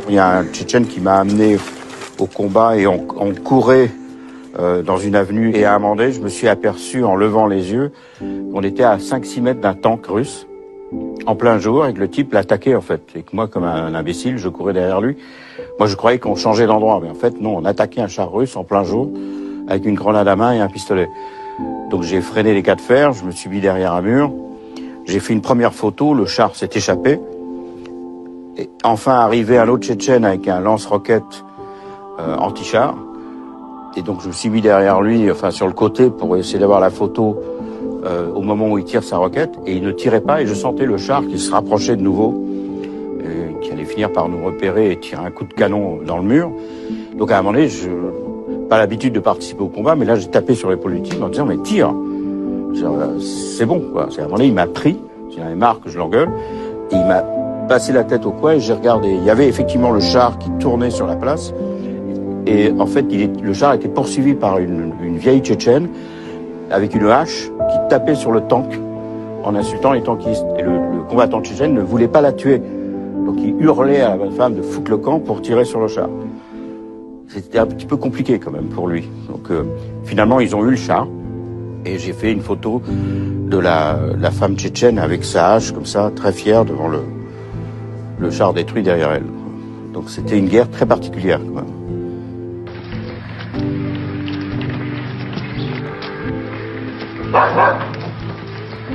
Il y a un Tchétchène qui m'a amené au combat et on courait dans une avenue. Et à un moment donné, je me suis aperçu en levant les yeux qu'on était à 5-6 mètres d'un tank russe en plein jour et que le type l'attaquait en fait. Et que moi, comme un imbécile, je courais derrière lui. Moi, je croyais qu'on changeait d'endroit. Mais en fait, non, on attaquait un char russe en plein jour avec une grenade à main et un pistolet. Donc j'ai freiné les 4 fers, je me suis mis derrière un mur. J'ai fait une première photo, le char s'est échappé. Et enfin arrivé un autre Tchétchène avec un lance-roquette anti-char. Et donc je me suis mis derrière lui, enfin sur le côté, pour essayer d'avoir la photo au moment où il tire sa roquette. Et il ne tirait pas et je sentais le char qui se rapprochait de nouveau, qui allait finir par nous repérer et tirer un coup de canon dans le mur. Donc à un moment donné, je pas l'habitude de participer au combat, mais là j'ai tapé sur l'épaule du type en disant mais tire, c'est bon quoi. À un moment donné il m'a pris, j'en avais marre que je l'engueule, et il m'a passé la tête au coin et j'ai regardé. Il y avait effectivement le char qui tournait sur la place et en fait le char était poursuivi par une vieille Tchétchène avec une hache qui tapait sur le tank en insultant les tankistes. Et le combattant tchétchène ne voulait pas la tuer, donc il hurlait à la femme de foutre le camp pour tirer sur le char. C'était un petit peu compliqué quand même pour lui. Donc finalement ils ont eu le char et j'ai fait une photo de la femme tchétchène avec sa hache comme ça, très fière devant le char détruit derrière elle. Donc c'était une guerre très particulière quand même.